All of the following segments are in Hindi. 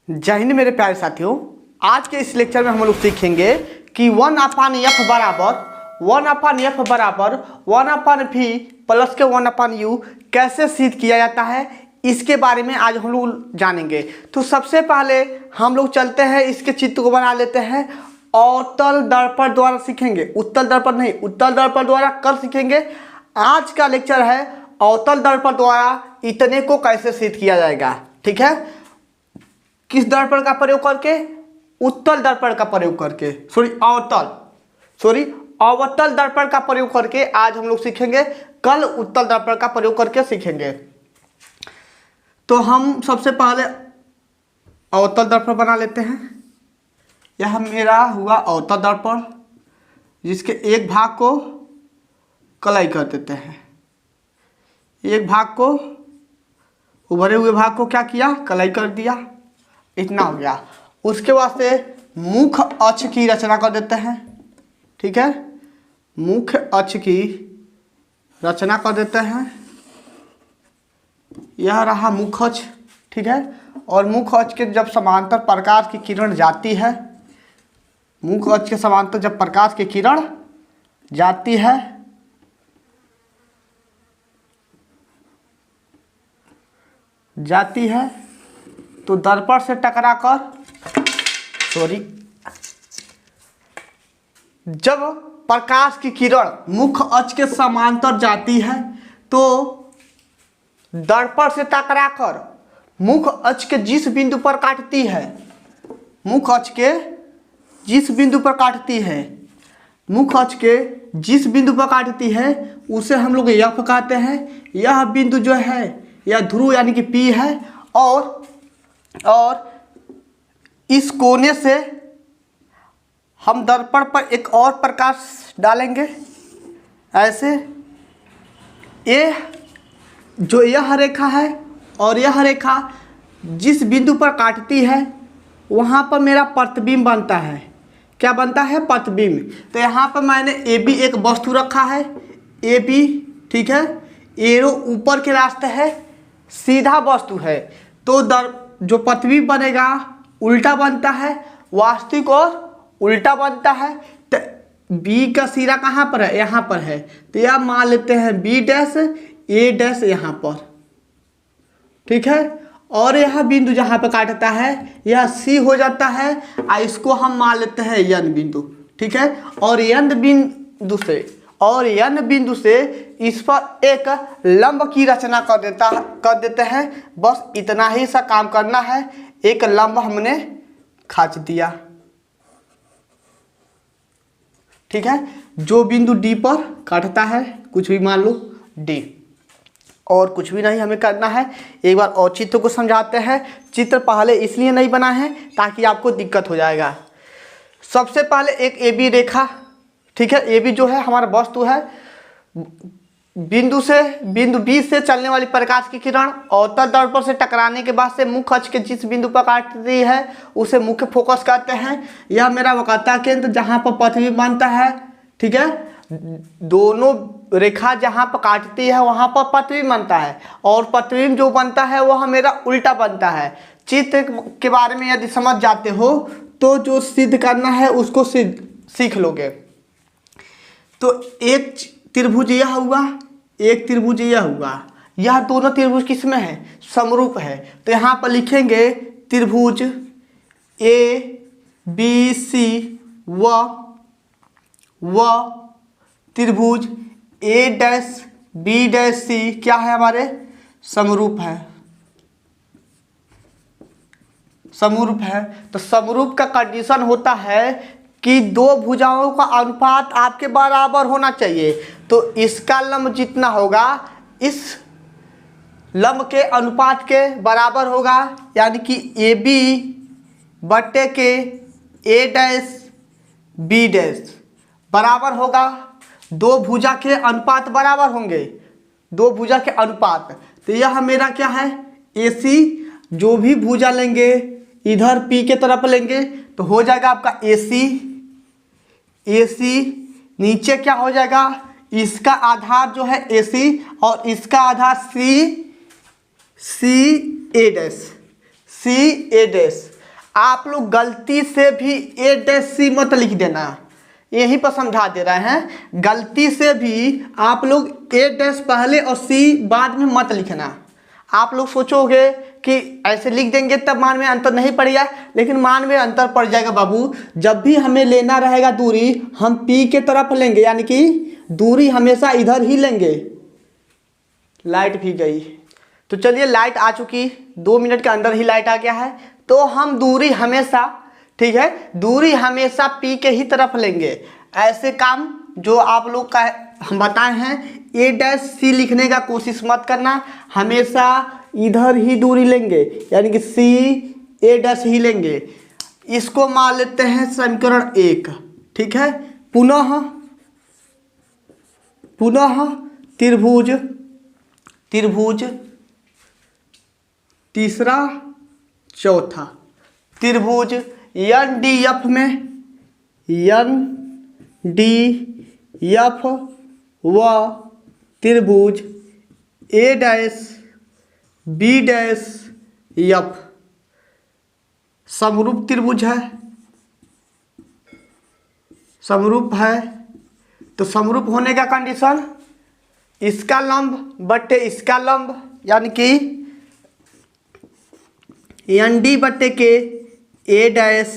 जय हिंद मेरे प्यारे साथियों। आज के इस लेक्चर में हम लोग सीखेंगे कि 1/f बराबर 1/f बराबर 1/v प्लस के 1/u कैसे सिद्ध किया जाता है, इसके बारे में आज हम लोग जानेंगे। तो सबसे पहले हम लोग चलते हैं, इसके चित्र को बना लेते हैं। अवतल दर्पण द्वारा सीखेंगे, उत्तल दर्पण नहीं, उत्तल दर्पण द्वारा कल सीखेंगे। आज का लेक्चर है अवतल दर्पण द्वारा इतने को कैसे सिद्ध किया जाएगा। ठीक है, किस दर्पण का प्रयोग करके? उत्तल दर्पण का प्रयोग करके, अवतल दर्पण का प्रयोग करके आज हम लोग सीखेंगे। कल उत्तल दर्पण का प्रयोग करके सीखेंगे। तो हम सबसे पहले अवतल दर्पण बना लेते हैं। यह मेरा हुआ अवतल दर्पण, जिसके एक भाग को कलाई कर देते हैं। एक भाग को, उभरे हुए भाग को क्या किया? कलाई कर दिया। इतना हो गया। उसके वास्ते मुख्य अक्ष की रचना कर देते हैं। ठीक है, मुख्य अक्ष की रचना कर देते हैं। यह रहा मुख्य अक्ष। ठीक है, और मुख्य अक्ष के जब समांतर प्रकाश की किरण जाती है, मुख्य अक्ष के समांतर जब प्रकाश की किरण जाती है तो दर्पण से टकराकर जब प्रकाश की किरण मुख्य अक्ष के समांतर जाती है तो दर्पण से टकराकर मुख्य अक्ष के जिस बिंदु पर काटती है, मुख्य अक्ष के जिस बिंदु पर काटती है, मुख्य अक्ष के जिस बिंदु पर काटती है उसे हम लोग एफ कहते हैं। यह बिंदु जो है यह ध्रुव यानी कि P है। और इस कोने से हम दर्पण पर एक और प्रकाश डालेंगे ऐसे। ये जो यह रेखा है और यह रेखा जिस बिंदु पर काटती है वहाँ पर मेरा प्रतिबिंब बनता है। क्या बनता है? प्रतिबिंब। तो यहाँ पर मैंने AB एक वस्तु रखा है, AB। ठीक है, एरो ऊपर के रास्ते है, सीधा वस्तु है, तो जो प्रतिबिंब बनेगा उल्टा बनता है, वास्तविक और उल्टा बनता है। तो B का सिरा कहाँ पर है? यहाँ पर है। तो यह मान लेते हैं B डैश, A डैश यहाँ पर। ठीक है, और यह बिंदु जहाँ पर काटता है यह C हो जाता है, और इसको हम मान लेते हैं N बिंदु। ठीक है, और N बिंदु से इस पर एक लंब की रचना कर देते हैं। बस इतना ही सा काम करना है। एक लंब हमने खींच दिया। ठीक है, जो बिंदु D पर काटता है, कुछ भी मान लो D, और कुछ भी नहीं हमें करना है। एक बार और चित्र को समझाते हैं। चित्र पहले इसलिए नहीं बना है ताकि आपको दिक्कत हो जाएगा। सबसे पहले एक AB रेखा। ठीक है, AB जो है हमारा वस्तु है। बिंदु B से चलने वाली प्रकाश की किरण अवतल दर्पण से टकराने के बाद से मुख्य अक्ष के जिस बिंदु पर काटती है उसे मुख्य फोकस कहते हैं। यह मेरा वक्रता केंद्र जहाँ पर प्रतिबिंब बनता है। ठीक है, दोनों रेखा जहाँ पर काटती है वहाँ पर प्रतिबिंब बनता है, और प्रतिबिंब जो बनता है वह मेरा उल्टा बनता है। चित्र के बारे में यदि समझ जाते हो तो जो सिद्ध करना है उसको सीख लोगे। तो एक त्रिभुज यह हुआ, एक त्रिभुज यह हुआ। यह दोनों त्रिभुज किस में है? समरूप है। तो यहाँ पर लिखेंगे त्रिभुज ABC व त्रिभुज A dash B dash C क्या है? हमारे समरूप है। समरूप है। तो समरूप का कंडीशन होता है कि दो भुजाओं का अनुपात आपके बराबर होना चाहिए। तो इसका लंब जितना होगा इस लंब के अनुपात के बराबर होगा, यानी कि AB बट्टे के A डैश B डैश बराबर होगा। दो भुजा के अनुपात बराबर होंगे, दो भुजा के अनुपात। तो यह मेरा क्या है? AC। जो भी भुजा लेंगे इधर P के तरफ लेंगे तो हो जाएगा आपका AC। नीचे क्या हो जाएगा? इसका आधार जो है AC और इसका आधार C A डैश। आप लोग गलती से भी A-C मत लिख देना, यहीं पर समझा दे रहे हैं। गलती से भी आप लोग A- पहले और C बाद में मत लिखना। आप लोग सोचोगे कि ऐसे लिख देंगे तब मान में अंतर नहीं पड़ेगा, लेकिन मान में अंतर पड़ जाएगा बाबू। जब भी हमें लेना रहेगा दूरी, हम P के तरफ लेंगे, यानी कि दूरी हमेशा इधर ही लेंगे। लाइट भी गई, तो चलिए लाइट आ चुकी, 2 मिनट के अंदर ही लाइट आ गया है। तो हम दूरी हमेशा, ठीक है, दूरी हमेशा P के ही तरफ लेंगे। ऐसे काम जो आप लोग का हम बताए हैं, A-C लिखने का कोशिश मत करना, हमेशा इधर ही दूरी लेंगे, यानी कि C A- ही लेंगे। इसको मान लेते हैं समीकरण 1, ठीक है। पुनः त्रिभुज तीसरा चौथा त्रिभुज NDF में NDF व त्रिभुज A-B-F समरूप त्रिभुज है, समरूप है। तो समरूप होने का कंडीशन, इसका लंब बट्टे इसका लंब, यानी कि ND बट्टे के A-B-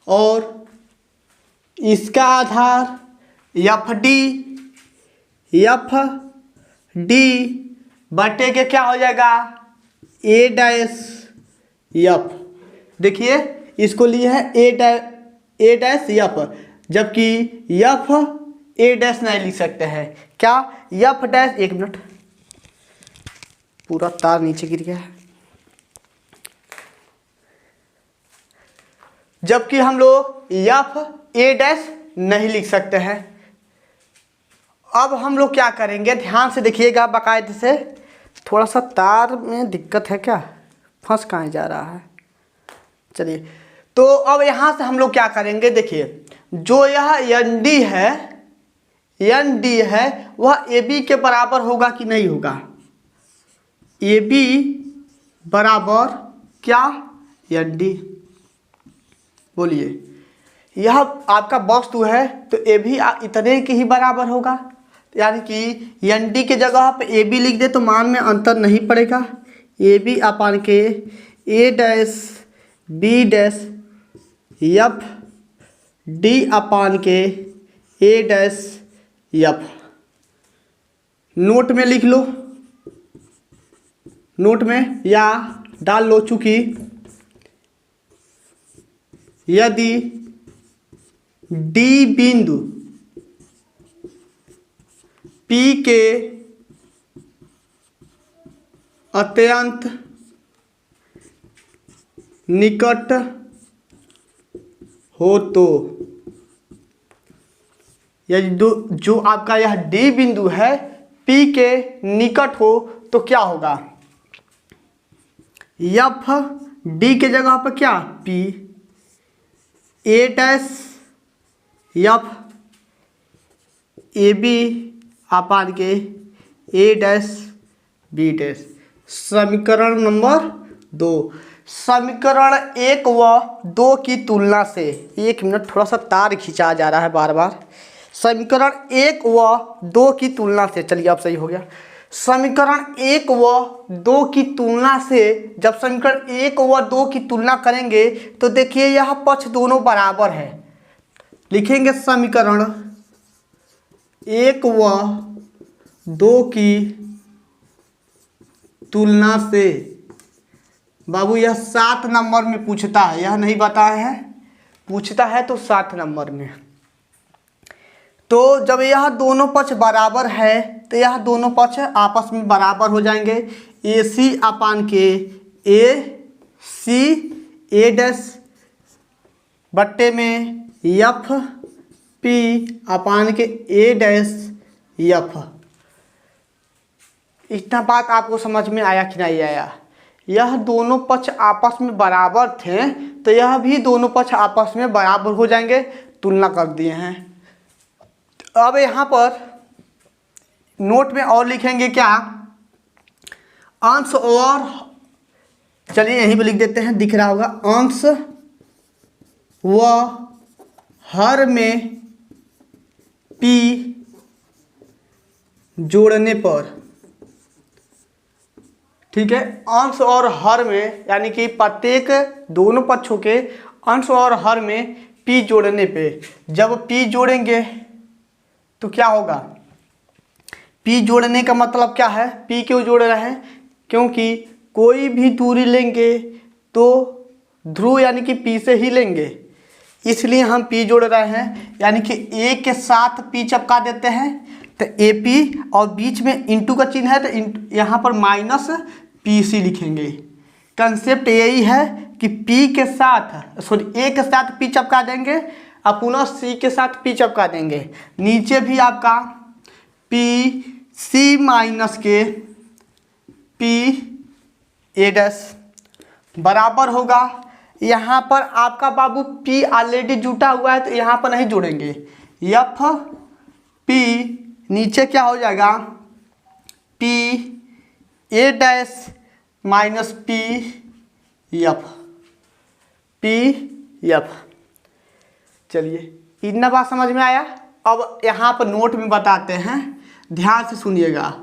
और इसका आधार FD बटे के क्या हो जाएगा A-F। देखिए इसको लिए है A-F, जबकि F A- नहीं लिख सकते हैं। क्या F', एक मिनट, पूरा तार नीचे गिर गया है। जबकि हम लोग FA- नहीं लिख सकते हैं। अब हम लोग क्या करेंगे, ध्यान से देखिएगा बाकायदे से। थोड़ा सा तार में दिक्कत है, क्या फंस कहाँ जा रहा है। चलिए, तो अब यहाँ से हम लोग क्या करेंगे, देखिए जो यह ND है वह AB के बराबर होगा कि नहीं होगा। AB बराबर क्या ND, बोलिए। यह आपका वस्तु है तो AB इतने के ही बराबर होगा, यानी कि ND के जगह पे AB लिख दे तो मान में अंतर नहीं पड़ेगा। AB अपान के A-B- FD अपान के A-F। नोट में लिख लो, नोट में या डाल लो, चूंकि यदि D बिंदु P के अत्यंत निकट हो तो, यदि जो आपका यह D बिंदु है P के निकट हो तो क्या होगा, FD के जगह पर क्या P, A-F AB अपान के A-B'। समीकरण नंबर 2, समीकरण 1 व 2 की तुलना से, एक मिनट, थोड़ा सा तार खिंचा जा रहा है बार बार। समीकरण 1 व 2 की तुलना से, चलिए अब सही हो गया। समीकरण 1 व 2 की तुलना से, जब समीकरण 1 व 2 की तुलना करेंगे तो देखिए यह पक्ष दोनों बराबर है। लिखेंगे समीकरण 1 व 2 की तुलना से। बाबू यह 7 नंबर में पूछता है, यह नहीं बताया है, पूछता है तो 7 नंबर में। तो जब यह दोनों पक्ष बराबर है तो यह दोनों पक्ष आपस में बराबर हो जाएंगे। AC अपान के AC A' बट्टे में FP अपान के A'। इतना बात आपको समझ में आया कि नहीं आया। यह दोनों पक्ष आपस में बराबर थे तो यह भी दोनों पक्ष आपस में बराबर हो जाएंगे, तुलना कर दिए हैं। अब यहाँ पर नोट में और लिखेंगे क्या, अंश और चलिए यहीं पे लिख देते हैं, दिख रहा होगा। अंश व हर में पी जोड़ने पर, ठीक है, अंश और हर में यानी कि प्रत्येक दोनों पक्षों के अंश और हर में पी जोड़ने पे, जब पी जोड़ेंगे तो क्या होगा? पी जोड़ने का मतलब क्या है? पी क्यों जोड़ रहे हैं? क्योंकि कोई भी दूरी लेंगे तो ध्रुव यानी कि पी से ही लेंगे, इसलिए हम पी जोड़ रहे हैं। यानी कि ए के साथ पी चिपका देते हैं तो ए पी, और बीच में इंटू का चिन्ह है तो यहाँ पर माइनस पी सी लिखेंगे। कंसेप्ट यही है कि पी के साथ ए के साथ पी चिपका देंगे और पुनः सी के साथ पी चिपका देंगे। नीचे भी आपका पी सी माइनस के पी ए डैश बराबर होगा। यहाँ पर आपका बाबू P ऑलरेडी जुटा हुआ है तो यहाँ पर नहीं जोड़ेंगे। एफ P नीचे क्या हो जाएगा? P A dash minus P F, P F। चलिए इतना बात समझ में आया। अब यहाँ पर नोट में बताते हैं, ध्यान से सुनिएगा।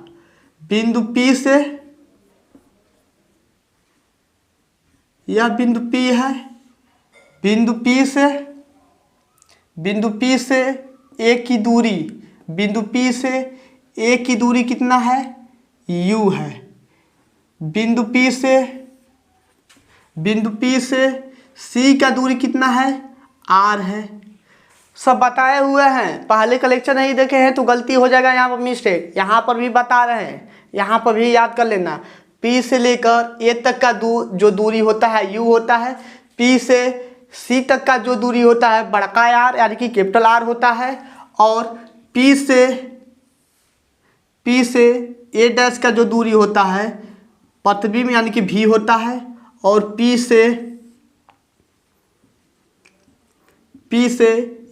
बिंदु P से, यह बिंदु P है, बिंदु P से A की दूरी, बिंदु P से A की दूरी कितना है? U है। बिंदु P से C का दूरी कितना है? R है। सब बताए हुए हैं, पहले का लेक्चर नहीं देखे हैं तो गलती हो जाएगा, यहाँ पर मिस्टेक, यहाँ पर भी बता रहे हैं, यहाँ पर भी याद कर लेना। P से लेकर A तक का जो दूरी होता है U होता है। P से C तक का जो दूरी होता है बड़का R यानी कि कैपिटल R होता है। और P से A डैश का जो दूरी होता है प्रतिबिंब यानी कि V होता है। और P से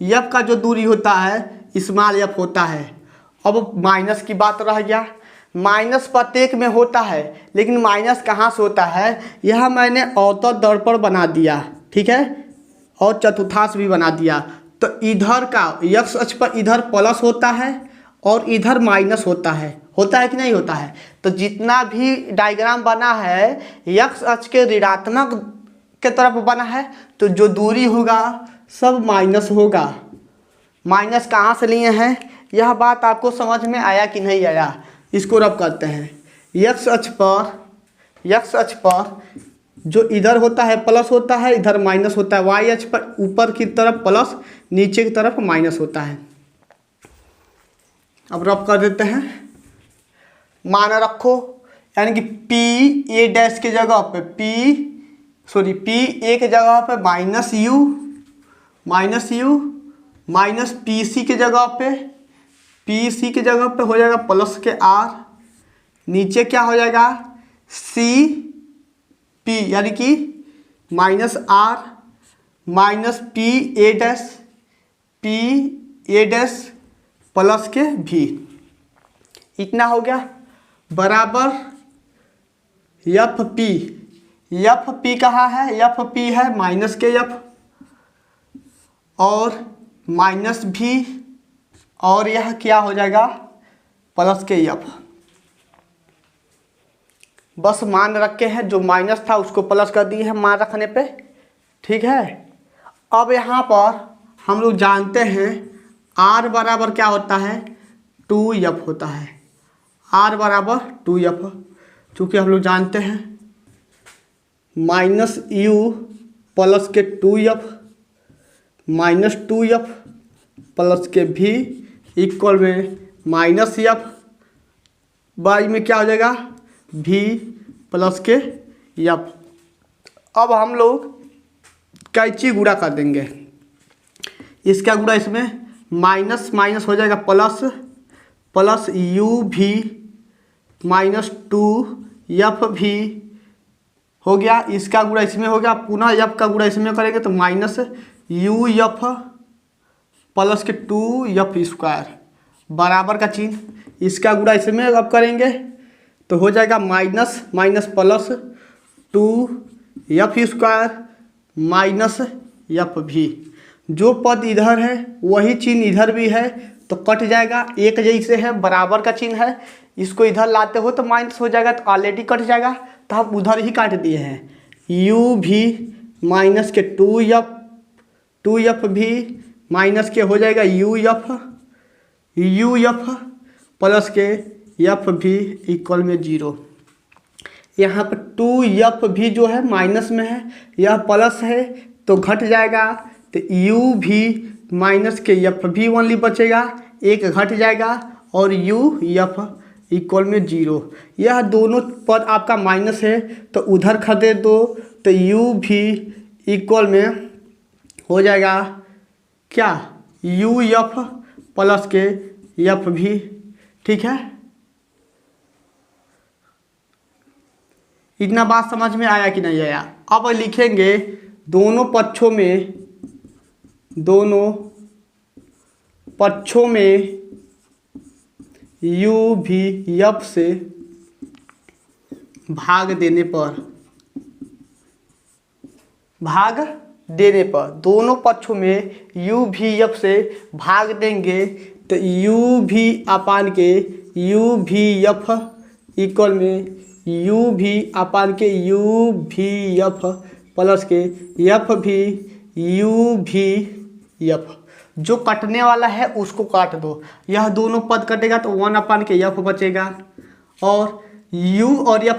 F का जो दूरी होता है स्मॉल f होता है। अब माइनस की बात रह गया। माइनस प्रत्येक में होता है, लेकिन माइनस कहाँ से होता है? यह मैंने औसत दर्पण बना दिया, ठीक है, और चतुर्थांश भी बना दिया। तो इधर का x अक्ष पर इधर प्लस होता है और इधर माइनस होता है कि नहीं होता है? तो जितना भी डायग्राम बना है x अक्ष के ऋणात्मक के तरफ बना है, तो जो दूरी होगा सब माइनस होगा। माइनस कहाँ से लिए हैं? यह बात आपको समझ में आया कि नहीं आया? इसको रब करते हैं। x अक्ष पर जो इधर होता है प्लस होता है, इधर माइनस होता है। y अक्ष पर ऊपर की तरफ प्लस, नीचे की तरफ माइनस होता है। अब रब कर देते हैं। मान रखो यानी कि P A डैश के जगह पे P A के जगह पे minus U minus P C के जगह पे हो जाएगा प्लस के R। नीचे क्या हो जाएगा? C P यानी कि minus R minus P A dash plus के V। इतना हो गया बराबर एफ पी कहाँ है? एफ पी है माइनस के F और माइनस भी, और यह क्या हो जाएगा? प्लस के F। बस मान रखे हैं, जो माइनस था उसको प्लस कर दिए हैं मान रखने पे, ठीक है। अब यहाँ पर हम लोग जानते हैं R बराबर क्या होता है? 2F होता है। R बराबर 2F, चूँकि हम लोग जानते हैं माइनस U प्लस के 2F माइनस 2F प्लस के V इक्वल में माइनस F, बाई में क्या हो जाएगा? V प्लस के F। अब हम लोग कैंची गुणा कर देंगे, इसका गुणा इसमें माइनस माइनस हो जाएगा प्लस UV माइनस 2FV हो गया। इसका गुणा इसमें हो गया, पुनः F का गुणा इसमें करेंगे तो माइनस UF प्लस के 2F स्क्वायर बराबर का चिन्ह, इसका गुणा इसमें अब करेंगे तो हो जाएगा minus minus plus 2f² minus F भी। जो पद इधर है वही चिन्ह इधर भी है तो कट जाएगा, एक जैसे है, बराबर का चिन्ह है। इसको इधर लाते हो तो माइनस हो जाएगा, तो ऑलरेडी कट जाएगा, तो हम उधर ही काट दिए हैं। यू भी माइनस के 2f भी माइनस के हो जाएगा यू एफ प्लस के एफ भी इक्वल में 0। यहाँ पर 2f भी जो है माइनस में है, यह प्लस है तो घट जाएगा, तो u भी माइनस के एफ भी ओनली बचेगा, एक घट जाएगा और u एफ इक्वल में 0। यह दोनों पद आपका माइनस है तो उधर खदे दो, तो u भी इक्वल में हो जाएगा क्या, u एफ प्लस के एफ भी। ठीक है, इतना बात समझ में आया कि नहीं आया? अब लिखेंगे दोनों पक्षों में u भी एफ से भाग देने पर दोनों पक्षों में u भी एफ से भाग देंगे, तो u भी अपान के u भी एफ इक्वल में u भी अपान के u भी एफ प्लस के एफ भी u भी एफ। जो कटने वाला है उसको काट दो, यह दोनों पद कटेगा तो 1 अपान के एफ बचेगा, और u और एफ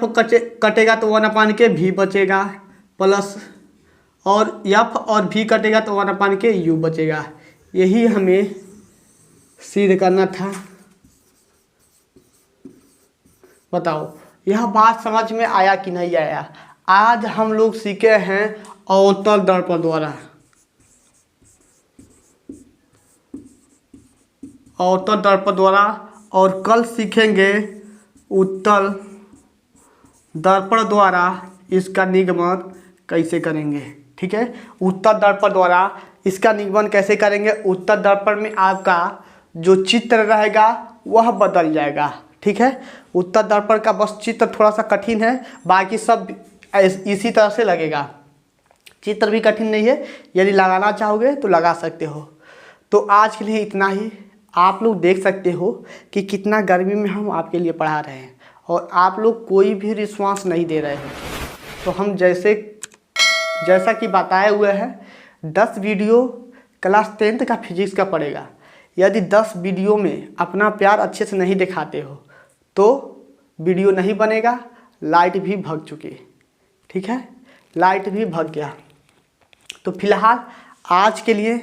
कटेगा तो 1 अपान के v बचेगा, प्लस और f और v कटेगा तो 1 अपान के u बचेगा। यही हमें सिद्ध करना था। बताओ यह बात समझ में आया कि नहीं आया? आज हम लोग सीखे हैं अवतल दर्पण द्वारा, और कल सीखेंगे उत्तल दर्पण द्वारा इसका निगमन कैसे करेंगे। ठीक है, उत्तल दर्पण द्वारा इसका निगमन कैसे करेंगे? उत्तल दर्पण में आपका जो चित्र रहेगा वह बदल जाएगा। ठीक है, उत्तल दर्पण का बस चित्र थोड़ा सा कठिन है, बाकी सब इसी तरह से लगेगा। चित्र भी कठिन नहीं है, यदि लगाना चाहोगे तो लगा सकते हो। तो आज के लिए इतना ही। आप लोग देख सकते हो कि कितना गर्मी में हम आपके लिए पढ़ा रहे हैं और आप लोग कोई भी रिस्पॉन्स नहीं दे रहे हो। तो हम जैसा कि बताए हुए हैं 10 वीडियो क्लास 10th का फिजिक्स का पड़ेगा। यदि 10 वीडियो में अपना प्यार अच्छे से नहीं दिखाते हो तो वीडियो नहीं बनेगा। लाइट भी भग चुकी, ठीक है, लाइट भी भग गया। तो फिलहाल आज के लिए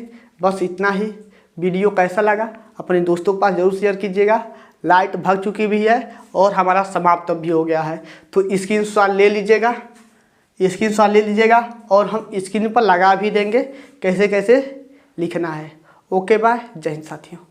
बस इतना ही। वीडियो कैसा लगा अपने दोस्तों के पास ज़रूर शेयर कीजिएगा। लाइट भग चुकी भी है और हमारा समाप्त भी हो गया है, तो स्क्रीनशॉट ले लीजिएगा और हम स्क्रीन पर लगा भी देंगे कैसे कैसे लिखना है। ओके बाय, जय हिंद साथियों।